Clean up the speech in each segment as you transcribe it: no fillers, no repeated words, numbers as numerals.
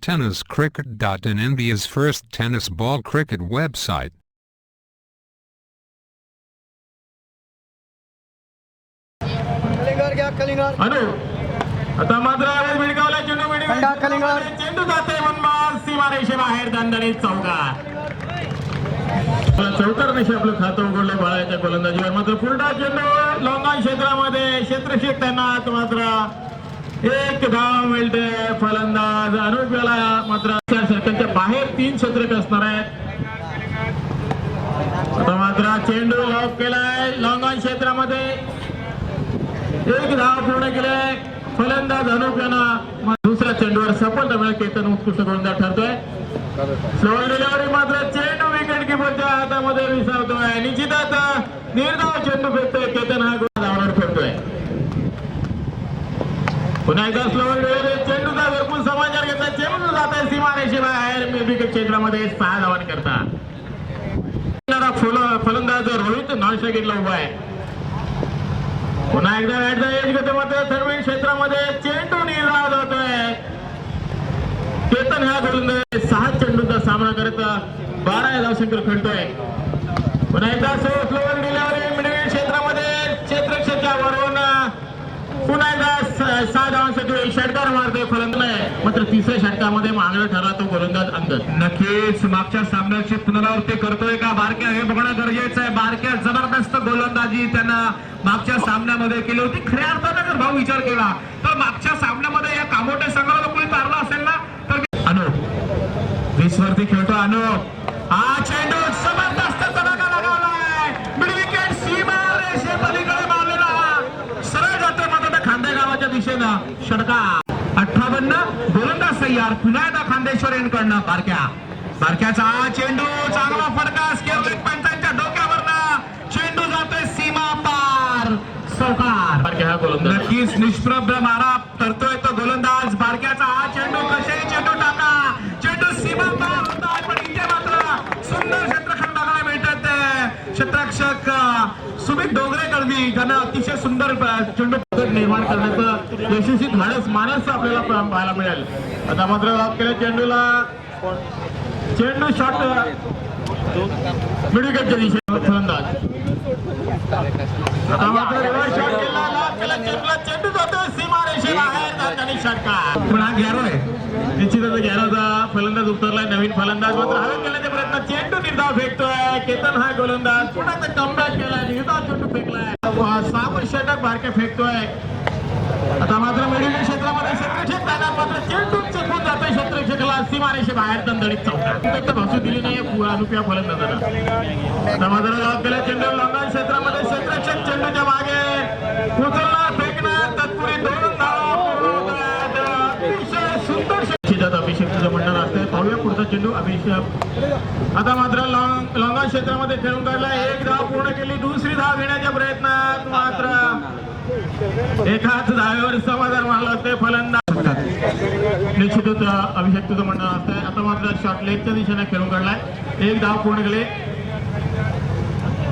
TennisCricket.in, India's first tennis ball cricket website. आता मात्र आवाज भिडकावला चेंडू जाते मनमार सीमारेषे बाहेर दणदणीत चौकार. चौकार नशी आपलं खातं उघडलं बाळाच्या गोलंदाजीवर. मात्र फुलटा चेंडू लॉंगॉन क्षेत्रामध्ये क्षेत्ररक्षक तैनात. मात्र एक धाव मिळते. फलंदाज अनुप याला मात्र सर्कलच्या बाहेर 3 क्षेत्ररक्षक असणार आहेत. आता मात्र चेंडू लॉक केलाय लॉंगॉन क्षेत्रामध्ये. एक धाव पूर्ण केलाय फलंदाज अनुप यांना. दुसऱ्या चेंडूवर सफलता मिळत केतन उत्कृष्ट गोलंदाज ठरतोय. स्लो डिलिव्हरी मात्र चेंडू विकेट किपरच्या हातामध्ये विसावतोय. निश्चितच निर्धाव चेंडू फेकतोय केतन. हा धावावर फेकतोय. पुन्हा एकदा स्लो डिलिव्हरी चेंडूचा भरपूर समाचार घेतला. चेंडू जात आहे सीमारेषे बाहेर विकेट क्षेत्रामध्ये 6 धावांनी करता. फलंदाज रोहित नॉन स्ट्राईकला उभा आहे. पुन्हा एकदा बॅटचा एज घेतो. मात्र सर्व क्षेत्रामध्ये चेंडू निर्धाव होतोय. केतन ह्या गोलंदाज 6 चेंडूंचा सामना करत 12 धावसंख्येवर खेळतोय. पुन्हा एकदा स्लोवर डिलिव्हरी मिडविकेट क्षेत्रामध्ये क्षेत्ररक्षकाच्या वरून पुन्हा एकदा 6 धावांसाठी षटकार मारतोय फलंदाज. मात्र तिसऱ्या षटकामध्ये मागणं ठरला तो गोलंदाज अंगद. नक्कीच मागच्या सामन्याची पुनरावृत्ती करतोय का बारक्या हे बघणं गरजेचं आहे. बारक्या जबरदस्त गोलंदाजी त्यांना मागच्या सामन्यामध्ये केली होती. खऱ्या अर्थाने जर भाऊ विचार केला तर मागच्या सामन्यामध्ये या कामोटे संघाला कोणी तारला असेल ना तर अनुप 20 वरती खेळतो. अनुप हा चेंडू जबरदस्त चढका लगावलाय. मिडविकेट सीमा रेषे पलीकडे मारलेला सरळ जातोय. मात्र खांदेगावाच्या दिशेनं षटका. 58 गोलंदाज तयार. पुन्हा एकदा खांदेश्वर यांकडनं बारक्याचा चेंडू चांगला फटका. स्केअर पंचांच्या डोक्यावरनं चेंडू जातोय सीमा पार. चौकार. बारक्या गोलंदाज नक्कीच निष्प्रभ मारा करतोय तो गोलंदाज. बारक्याचा हा चेंडू कसेही चेंडू टाका. चेंडू सीमा पार होता. पण इथे मात्र सुंदर क्षेत्ररक्षण बघायला मिळतात. क्षेत्ररक्षक सुमित डोंगरे कळवी ज्यांना अतिशय सुंदर चेंडू निर्माण करण्याचं यशस्वी धाडस मानस आपल्याला पाहायला मिळेल. आता मात्र लॉक केल्या चेंडूला. चेंडू शॉट मिडविकेटच्या दिशेने फलंदाज. आता मात्र रिव्हर्स शॉट केला. लॉक केला चेंडूला. चेंडू जातोय सीमारेषे बाहेर आणि षटकार. पुन्हा गॅरो आहे. निश्चितच गॅरोचा फलंदाज उतरलाय. नवीन फलंदाज मात्र हवे केल्याचा प्रयत्न. चेंडू निर्धाव फेकतोय केतन. हा गोलंदाज पुन्हा कमबॅक केला. निर्धाव चेंडू फेकलाय. 6 षटक बारके फेकतोय. आता मात्र मिडविकेट क्षेत्रामध्ये क्षेत्ररक्षक जाणार. मात्र चेंडू चुकून जातोय क्षेत्ररक्षकाला सीमारेषे बाहेर दणदणीत चौकार. भासू दिली नाही अनुप या फलंदाजाला. आता मात्र लॉक केला चेंडू लॉंगॉन क्षेत्रामध्ये. क्षेत्ररक्षक चेंडूच्या मागे उचलणार फेकणार. तत्पुरी 2 धावा. अतिशय सुंदर अभिषेक तुझं म्हणणार असते. पाहूया पुढचा चेंडू अभिषेक. आता मात्र लॉंगॉन क्षेत्रामध्ये खेळून काढला. 1 धाव पूर्ण केली. दुसरी धाव घेण्याच्या प्रयत्नात मात्र एकाच धावेवर समाधान मानलं असते फलंदाज. निश्चितच अभिषेक तुझं म्हणणं असतंय. आता मात्र शॉट लेगच्या दिशेने खेळून काढलाय. 1 धाव पूर्ण केली.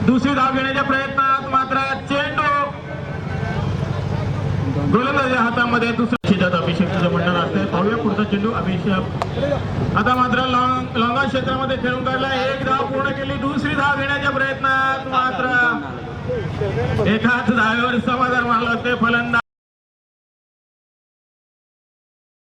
दुसरी धाव घेण्याच्या प्रयत्नात मात्र चेंडू गोलंदाजाच्या हातामध्ये. दुसऱ्या अभिषेक तुझं म्हणणं असतंय. पाहूया पुढचा चेंडू अभिषेक. आता मात्र लॉंगॉन क्षेत्रामध्ये खेळून काढलाय. 1 धाव पूर्ण केली. दुसरी धाव घेण्याच्या प्रयत्नात मात्र एकाच धावेवर समाधान मानलं असते फलंदाज.